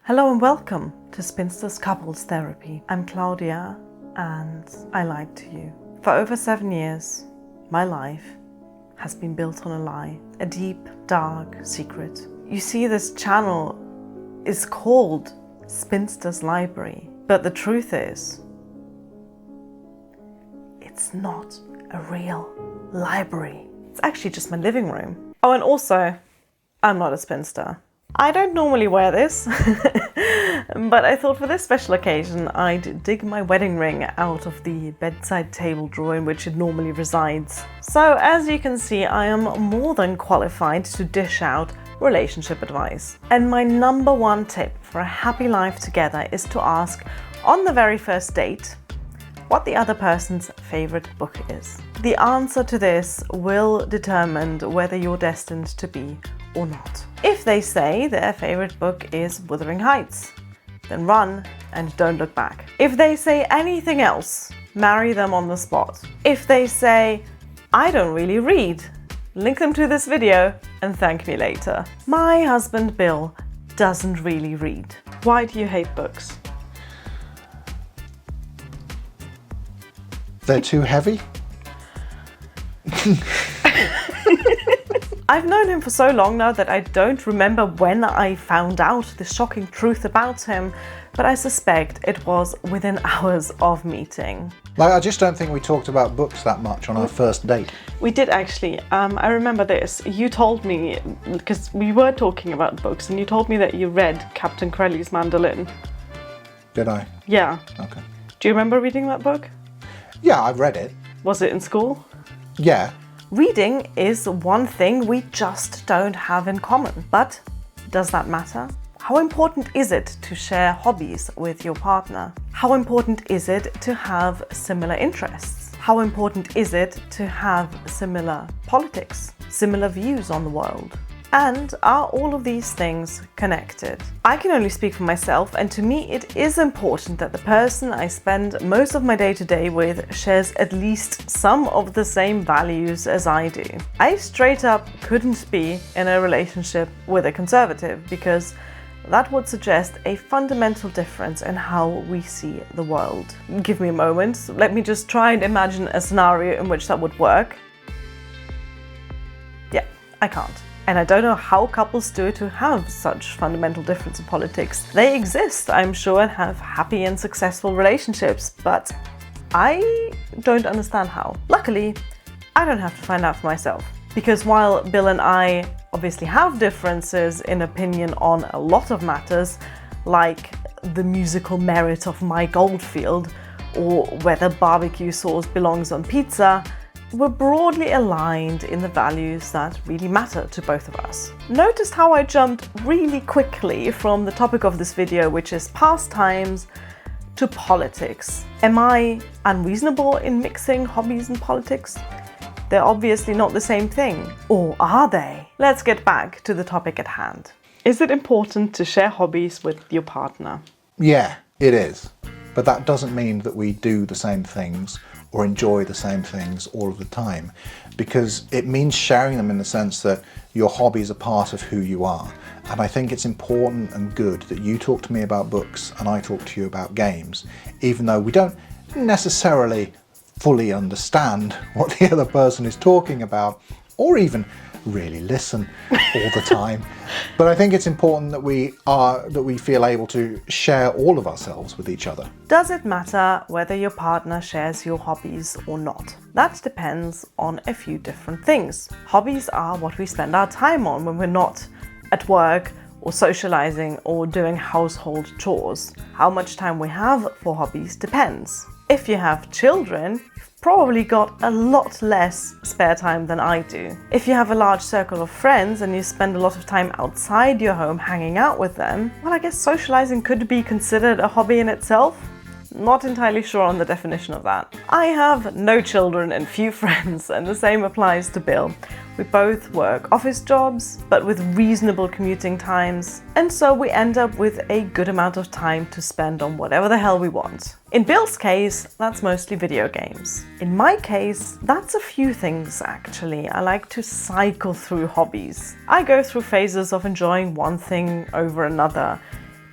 Hello and welcome to Spinster's Couples Therapy. I'm Claudia and I lied to you. For over 7 years, my life has been built on a lie, a deep, dark secret. You see, this channel is called Spinster's Library, but the truth is, it's not a real library. It's actually just my living room. Oh, and also, I'm not a spinster. I don't normally wear this, but I thought for this special occasion I'd dig my wedding ring out of the bedside table drawer in which it normally resides. So as you can see, I am more than qualified to dish out relationship advice. And my number one tip for a happy life together is to ask on the very first date what the other person's favorite book is. The answer to this will determine whether you're destined to be or not. If they say their favorite book is Wuthering Heights, then run and don't look back. If they say anything else, marry them on the spot. If they say, I don't really read, link them to this video and thank me later. My husband Bill doesn't really read. Why do you hate books? They're too heavy? I've known him for so long now that I don't remember when I found out the shocking truth about him, but I suspect it was within hours of meeting. I just don't think we talked about books that much on our first date. We did actually. I remember this. You told me, because we were talking about books, and you told me that you read Captain Corelli's Mandolin. Did I? Yeah. Okay. Do you remember reading that book? Yeah, I've read it. Was it in school? Yeah. Reading is one thing we just don't have in common. But does that matter? How important is it to share hobbies with your partner? How important is it to have similar interests? How important is it to have similar politics, similar views on the world? And are all of these things connected? I can only speak for myself, and to me it is important that the person I spend most of my day-to-day with shares at least some of the same values as I do. I straight up couldn't be in a relationship with a conservative, because that would suggest a fundamental difference in how we see the world. Give me a moment, let me just try and imagine a scenario in which that would work. Yeah, I can't. And I don't know how couples do it to have such fundamental difference in politics. They exist, I'm sure, and have happy and successful relationships, but I don't understand how. Luckily, I don't have to find out for myself. Because while Bill and I obviously have differences in opinion on a lot of matters, like the musical merit of my Goldfield, or whether barbecue sauce belongs on pizza, we're broadly aligned in the values that really matter to both of us. Notice how I jumped really quickly from the topic of this video, which is pastimes, to politics. Am I unreasonable in mixing hobbies and politics? They're obviously not the same thing. Or are they? Let's get back to the topic at hand. Is it important to share hobbies with your partner? Yeah, it is. But that doesn't mean that we do the same things or enjoy the same things all of the time, because it means sharing them in the sense that your hobbies are part of who you are. And I think it's important and good that you talk to me about books and I talk to you about games, even though we don't necessarily fully understand what the other person is talking about, or even really listen all the time. But I think it's important that we feel able to share all of ourselves with each other. Does it matter whether your partner shares your hobbies or not? That depends on a few different things. Hobbies are what we spend our time on when we're not at work or socializing or doing household chores. How much time we have for hobbies depends. If you have children, you've probably got a lot less spare time than I do. If you have a large circle of friends and you spend a lot of time outside your home hanging out with them, well, I guess socializing could be considered a hobby in itself. Not entirely sure on the definition of that. I have no children and few friends, and the same applies to Bill. We both work office jobs, but with reasonable commuting times, and so we end up with a good amount of time to spend on whatever the hell we want. In Bill's case, that's mostly video games. In my case, that's a few things actually. I like to cycle through hobbies. I go through phases of enjoying one thing over another.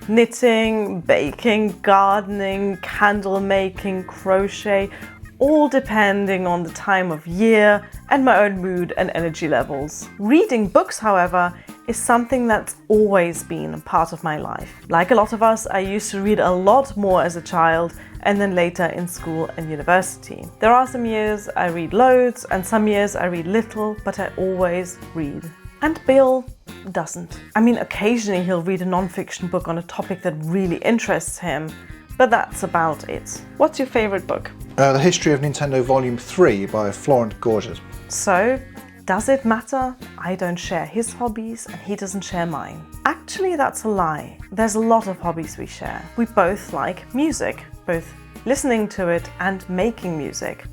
knitting, baking, gardening, candle making, crochet, all depending on the time of year and my own mood and energy levels. Reading books, however, is something that's always been part of my life. Like a lot of us, I used to read a lot more as a child and then later in school and university. There are some years I read loads and some years I read little, but I always read. And Bill doesn't. I mean, occasionally he'll read a non-fiction book on a topic that really interests him, but that's about it. What's your favorite book? The History of Nintendo Volume 3 by Florent Gorges. So, does it matter? I don't share his hobbies and he doesn't share mine. Actually, that's a lie. There's a lot of hobbies we share. We both like music, both listening to it and making music.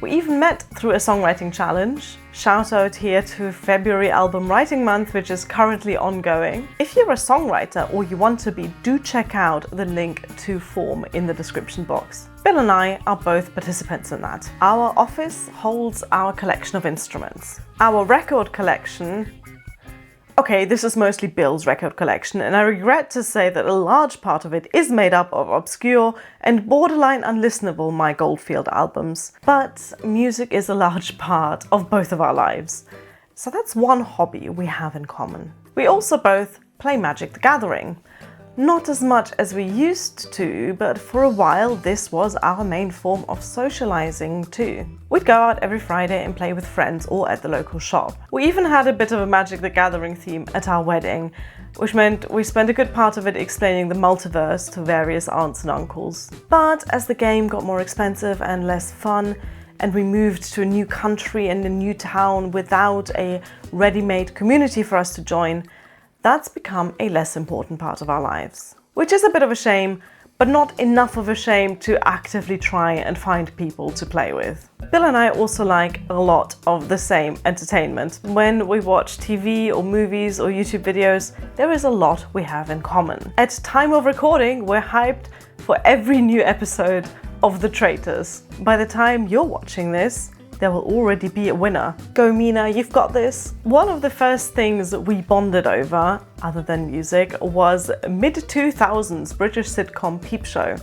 We even met through a songwriting challenge. Shout out here to February Album Writing Month, which is currently ongoing. If you're a songwriter or you want to be, do check out the link to form in the description box. Bill and I are both participants in that. Our office holds our collection of instruments. Our record collection, okay, this is mostly Bill's record collection, and I regret to say that a large part of it is made up of obscure and borderline unlistenable My Goldfield albums. But music is a large part of both of our lives. So that's one hobby we have in common. We also both play Magic the Gathering. Not as much as we used to, but for a while this was our main form of socializing too. We'd go out every Friday and play with friends or at the local shop. We even had a bit of a Magic the Gathering theme at our wedding, which meant we spent a good part of it explaining the multiverse to various aunts and uncles. But as the game got more expensive and less fun, and we moved to a new country and a new town without a ready-made community for us to join, that's become a less important part of our lives. Which is a bit of a shame, but not enough of a shame to actively try and find people to play with. Bill and I also like a lot of the same entertainment. When we watch TV or movies or YouTube videos, there is a lot we have in common. At time of recording, we're hyped for every new episode of The Traitors. By the time you're watching this, there will already be a winner. Go Mina, you've got this. One of the first things we bonded over, other than music, was mid-2000s British sitcom Peep Show,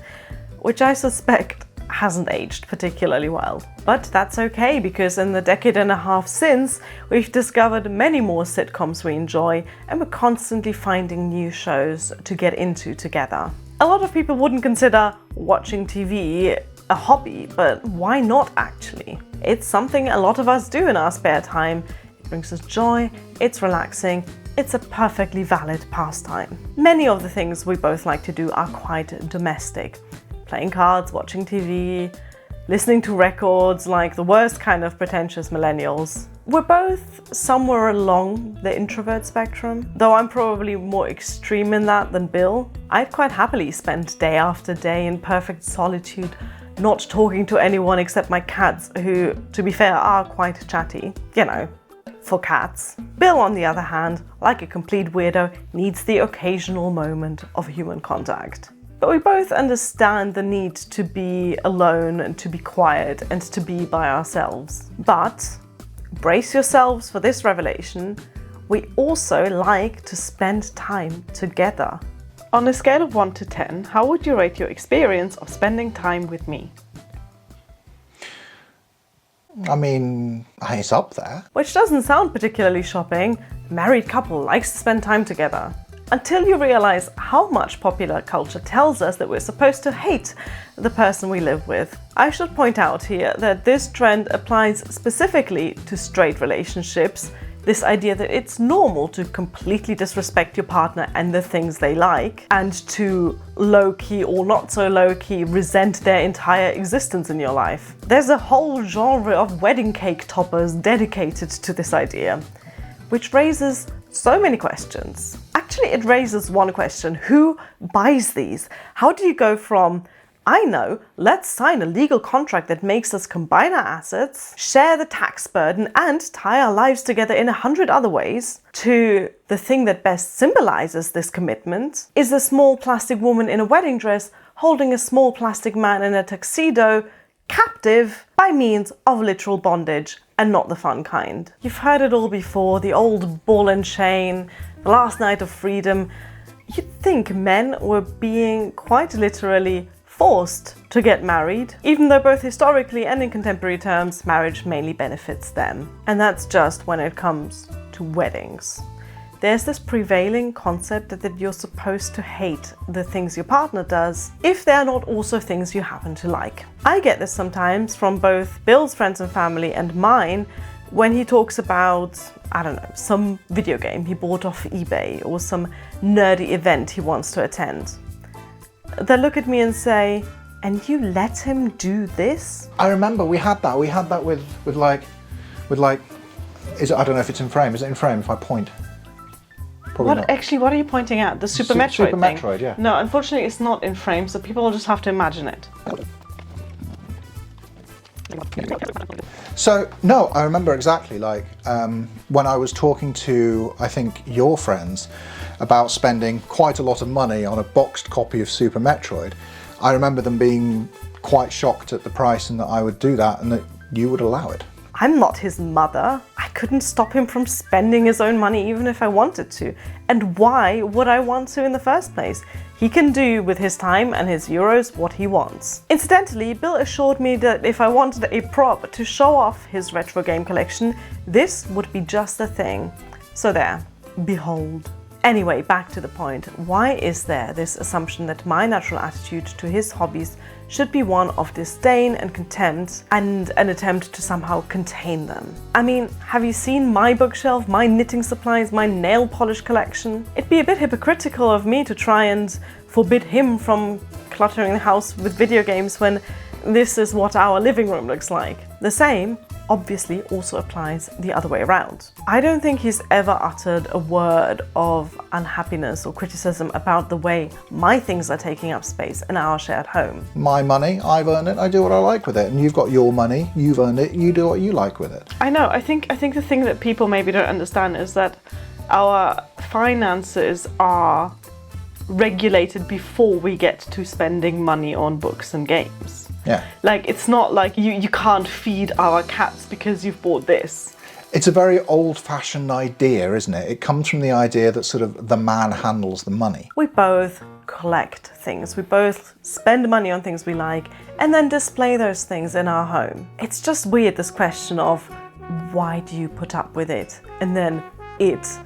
which I suspect hasn't aged particularly well. But that's okay, because in the decade and a half since, we've discovered many more sitcoms we enjoy, and we're constantly finding new shows to get into together. A lot of people wouldn't consider watching TV a hobby, but why not actually? It's something a lot of us do in our spare time. It brings us joy, it's relaxing, it's a perfectly valid pastime. Many of the things we both like to do are quite domestic. Playing cards, watching TV, listening to records like the worst kind of pretentious millennials. We're both somewhere along the introvert spectrum, though I'm probably more extreme in that than Bill. I'd quite happily spend day after day in perfect solitude, not talking to anyone except my cats, who, to be fair, are quite chatty. You know, for cats. Bill, on the other hand, like a complete weirdo, needs the occasional moment of human contact. But we both understand the need to be alone and to be quiet and to be by ourselves. But brace yourselves for this revelation, we also like to spend time together. On a scale of 1 to 10, how would you rate your experience of spending time with me? I mean, it's up there. Which doesn't sound particularly shocking. A married couple likes to spend time together. Until you realize how much popular culture tells us that we're supposed to hate the person we live with. I should point out here that this trend applies specifically to straight relationships. This idea that it's normal to completely disrespect your partner and the things they like, and to low-key or not so low-key resent their entire existence in your life. There's a whole genre of wedding cake toppers dedicated to this idea, which raises so many questions. Actually, it raises one question: who buys these? How do you go from, I know, let's sign a legal contract that makes us combine our assets, share the tax burden, and tie our lives together in 100 other ways, to the thing that best symbolizes this commitment is a small plastic woman in a wedding dress holding a small plastic man in a tuxedo, captive by means of literal bondage, and not the fun kind. You've heard it all before, the old ball and chain, the last night of freedom. You'd think men were being quite literally forced to get married, even though both historically and in contemporary terms, marriage mainly benefits them. And that's just when it comes to weddings. There's this prevailing concept that you're supposed to hate the things your partner does if they're not also things you happen to like. I get this sometimes from both Bill's friends and family and mine when he talks about, I don't know, some video game he bought off eBay or some nerdy event he wants to attend. They look at me and say, "And you let him do this?" I remember we had that with like, is it, I don't know if it's in frame. Is it in frame if I point? Probably not. Actually, what are you pointing at? The Super Metroid Super thing? Metroid, yeah. No, unfortunately it's not in frame, so people will just have to imagine it. So, no, I remember exactly, like, when I was talking to, I think, your friends about spending quite a lot of money on a boxed copy of Super Metroid, I remember them being quite shocked at the price and that I would do that and that you would allow it. I'm not his mother. I couldn't stop him from spending his own money even if I wanted to. And why would I want to in the first place? He can do with his time and his euros what he wants. Incidentally, Bill assured me that if I wanted a prop to show off his retro game collection, this would be just the thing. So there, behold. Anyway, back to the point. Why is there this assumption that my natural attitude to his hobbies should be one of disdain and contempt and an attempt to somehow contain them? I mean, have you seen my bookshelf, my knitting supplies, my nail polish collection? It'd be a bit hypocritical of me to try and forbid him from cluttering the house with video games when this is what our living room looks like. The same obviously also applies the other way around. I don't think he's ever uttered a word of unhappiness or criticism about the way my things are taking up space in our shared home. My money, I've earned it, I do what I like with it. And you've got your money, you've earned it, you do what you like with it. I know, I think the thing that people maybe don't understand is that our finances are regulated before we get to spending money on books and games. Yeah. Like, it's not like you can't feed our cats because you've bought this. It's a very old-fashioned idea, isn't it? It comes from the idea that sort of the man handles the money. We both collect things. We both spend money on things we like and then display those things in our home. It's just weird, this question of why do you put up with it? And then it's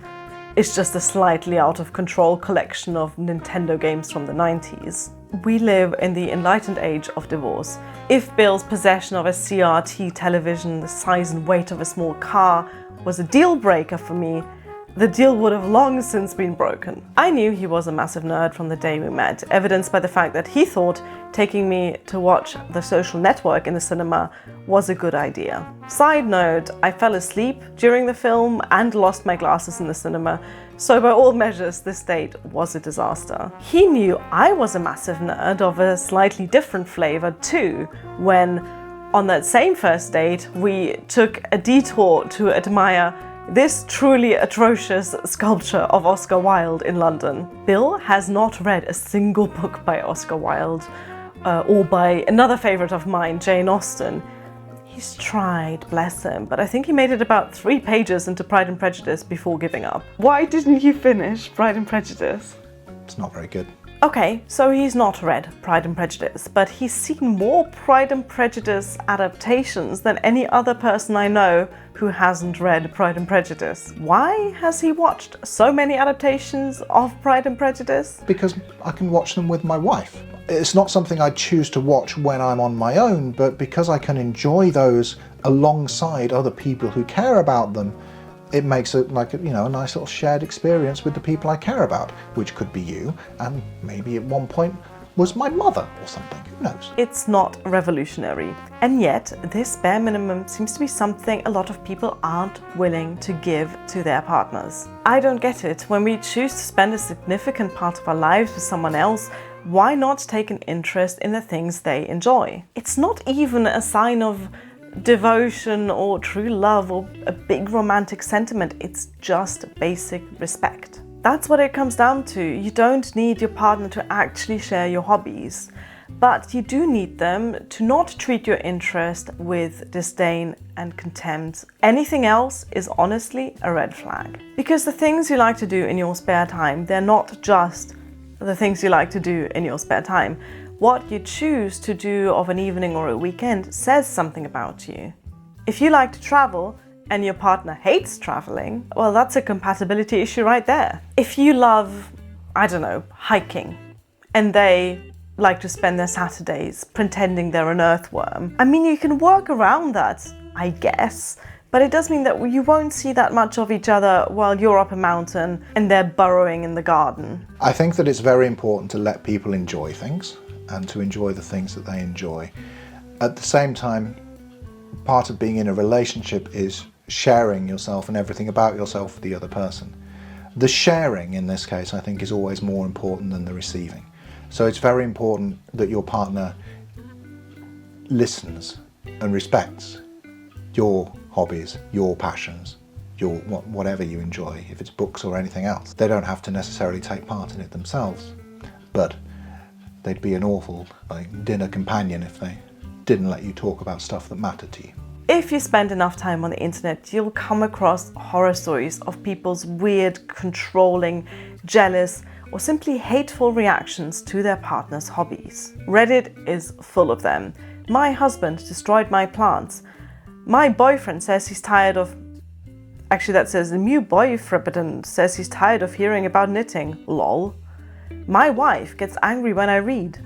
just a slightly out of control collection of Nintendo games from the 90s. We live in the enlightened age of divorce. If Bill's possession of a CRT television the size and weight of a small car was a deal breaker for me, the deal would have long since been broken. I knew he was a massive nerd from the day we met, evidenced by the fact that he thought taking me to watch The Social Network in the cinema was a good idea. Side note, I fell asleep during the film and lost my glasses in the cinema, so by all measures this date was a disaster. He knew I was a massive nerd of a slightly different flavour too, when on that same first date we took a detour to admire this truly atrocious sculpture of Oscar Wilde in London. Bill has not read a single book by Oscar Wilde or by another favourite of mine, Jane Austen. He's tried, bless him, but I think he made it about 3 pages into Pride and Prejudice before giving up. Why didn't you finish Pride and Prejudice? It's not very good. Okay, so he's not read Pride and Prejudice, but he's seen more Pride and Prejudice adaptations than any other person I know who hasn't read Pride and Prejudice. Why has he watched so many adaptations of Pride and Prejudice? Because I can watch them with my wife. It's not something I choose to watch when I'm on my own, but because I can enjoy those alongside other people who care about them, it makes it like, you know, a nice little shared experience with the people I care about, which could be you, and maybe at one point was my mother or something, who knows? It's not revolutionary. And yet, this bare minimum seems to be something a lot of people aren't willing to give to their partners. I don't get it. When we choose to spend a significant part of our lives with someone else, why not take an interest in the things they enjoy? It's not even a sign of devotion or true love or a big romantic sentiment. It's just basic respect. That's what it comes down to. You don't need your partner to actually share your hobbies, But you do need them to not treat your interest with disdain and contempt. Anything else is honestly a red flag. Because the things you like to do in your spare time, they're not just the things you like to do in your spare time. What you choose to do of an evening or a weekend says something about you. If you like to travel and your partner hates traveling, well, that's a compatibility issue right there. If you love, I don't know, hiking, and they like to spend their Saturdays pretending they're an earthworm, I mean, you can work around that, I guess, but it does mean that you won't see that much of each other while you're up a mountain and they're burrowing in the garden. I think that it's very important to let people enjoy things and to enjoy the things that they enjoy. At the same time, part of being in a relationship is sharing yourself and everything about yourself with the other person. The sharing in this case, I think, is always more important than the receiving. So it's very important that your partner listens and respects your hobbies, your passions, your whatever you enjoy, if it's books or anything else. They don't have to necessarily take part in it themselves, but they'd be an awful dinner companion if they didn't let you talk about stuff that mattered to you. If you spend enough time on the internet, you'll come across horror stories of people's weird, controlling, jealous, or simply hateful reactions to their partner's hobbies. Reddit is full of them. My husband destroyed my plants. My boyfriend says he's tired of... Actually, that says the new boyfriend says he's tired of hearing about knitting. Lol. My wife gets angry when I read.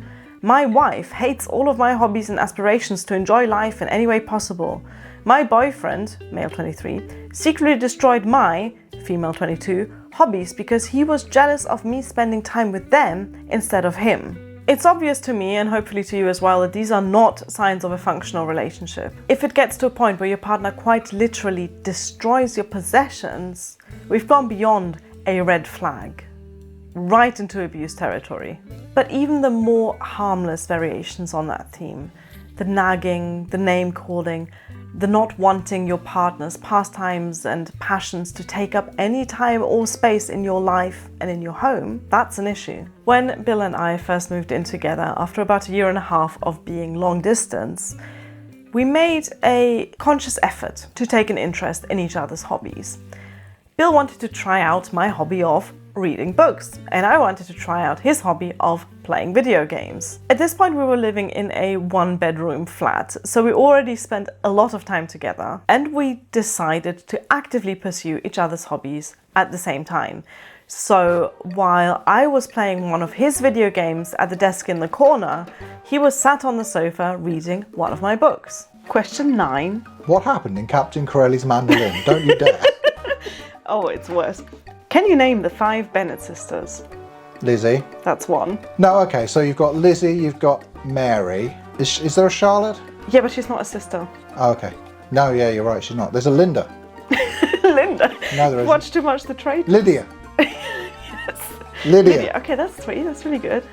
My wife hates all of my hobbies and aspirations to enjoy life in any way possible. My boyfriend, male 23, secretly destroyed my, female 22, hobbies because he was jealous of me spending time with them instead of him. It's obvious to me, and hopefully to you as well, that these are not signs of a functional relationship. If it gets to a point where your partner quite literally destroys your possessions, we've gone beyond a red flag, right into abuse territory. But even the more harmless variations on that theme, the nagging, the name calling, the not wanting your partner's pastimes and passions to take up any time or space in your life and in your home, that's an issue. When Bill and I first moved in together after about a year and a half of being long distance, we made a conscious effort to take an interest in each other's hobbies. Bill wanted to try out my hobby of reading books, and I wanted to try out his hobby of playing video games. At this point we were living in a one-bedroom flat, so we already spent a lot of time together, and we decided to actively pursue each other's hobbies at the same time. So while I was playing one of his video games at the desk in the corner, he was sat on the sofa reading one of my books. Question 9. What happened in Captain Corelli's mandolin? Don't you dare. Oh, it's worse. Can you name the 5 Bennett sisters? Lizzie. That's one. No, okay, so you've got Lizzie, you've got Mary. Is there a Charlotte? Yeah, but she's not a sister. Oh, okay. No, yeah, you're right, she's not. There's a Linda. Linda. No, there isn't. Watched too much The Trade. Lydia. Yes. Lydia. Okay, that's 3. That's really good.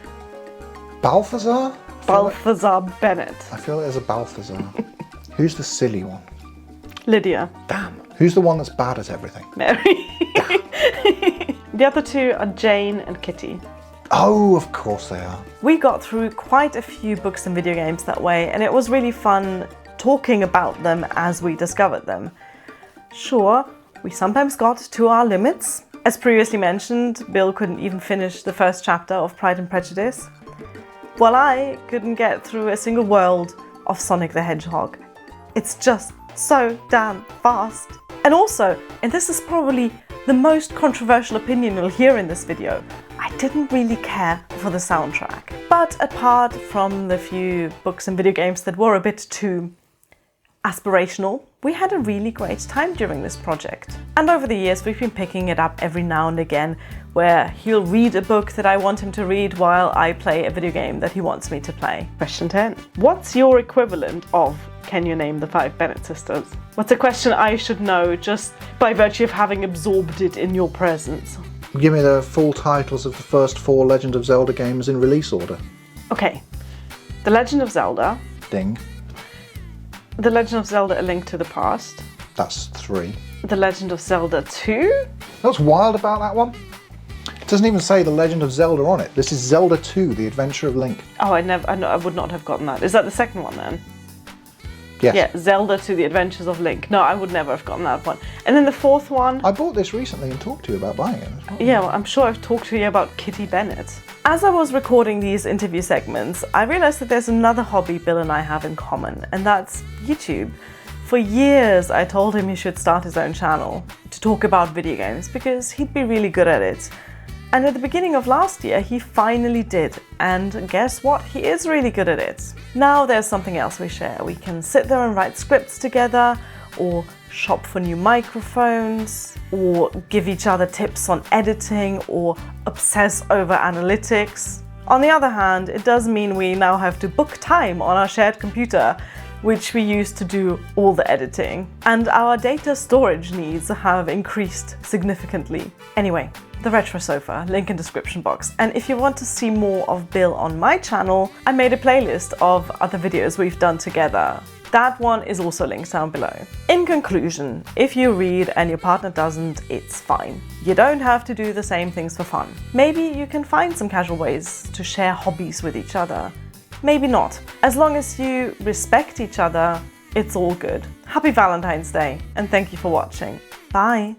Balthazar? Balthazar Bennett. I feel there's a Balthazar. Who's the silly one? Lydia. Damn. Who's the one that's bad at everything? Mary. The other 2 are Jane and Kitty. Oh, of course they are. We got through quite a few books and video games that way, and it was really fun talking about them as we discovered them. Sure, we sometimes got to our limits. As previously mentioned, Bill couldn't even finish the first chapter of Pride and Prejudice, while I couldn't get through a single world of Sonic the Hedgehog. It's just so damn fast. And also, and this is probably the most controversial opinion you'll hear in this video, I didn't really care for the soundtrack. But apart from the few books and video games that were a bit too aspirational, we had a really great time during this project. And over the years we've been picking it up every now and again, where he'll read a book that I want him to read while I play a video game that he wants me to play. Question 10. What's your equivalent of Can You Name the 5 Bennett Sisters? What's a question I should know just by virtue of having absorbed it in your presence? Give me the full titles of the first 4 Legend of Zelda games in release order. Okay. The Legend of Zelda. Ding. The Legend of Zelda: A Link to the Past. That's 3. The Legend of Zelda 2. What's wild about that one It doesn't even say The Legend of Zelda on it. This is Zelda 2, The Adventure of Link. Oh, I would not have gotten that. Is that the second one then? Yes. Yeah, Zelda to the Adventures of Link. No, I would never have gotten that one. And then the fourth one... I bought this recently and talked to you about buying it. Yeah, well, I'm sure I've talked to you about Kitty Bennett. As I was recording these interview segments, I realised that there's another hobby Bill and I have in common, and that's YouTube. For years, I told him he should start his own channel to talk about video games because he'd be really good at it. And at the beginning of last year, he finally did. And guess what? He is really good at it. Now there's something else we share. We can sit there and write scripts together, or shop for new microphones, or give each other tips on editing, or obsess over analytics. On the other hand, it does mean we now have to book time on our shared computer, which we use to do all the editing. And our data storage needs have increased significantly. Anyway, the retro sofa, link in description box. And if you want to see more of Bill on my channel, I made a playlist of other videos we've done together. That one is also linked down below. In conclusion, if you read and your partner doesn't, it's fine. You don't have to do the same things for fun. Maybe you can find some casual ways to share hobbies with each other. Maybe not. As long as you respect each other, it's all good. Happy Valentine's Day, and thank you for watching. Bye!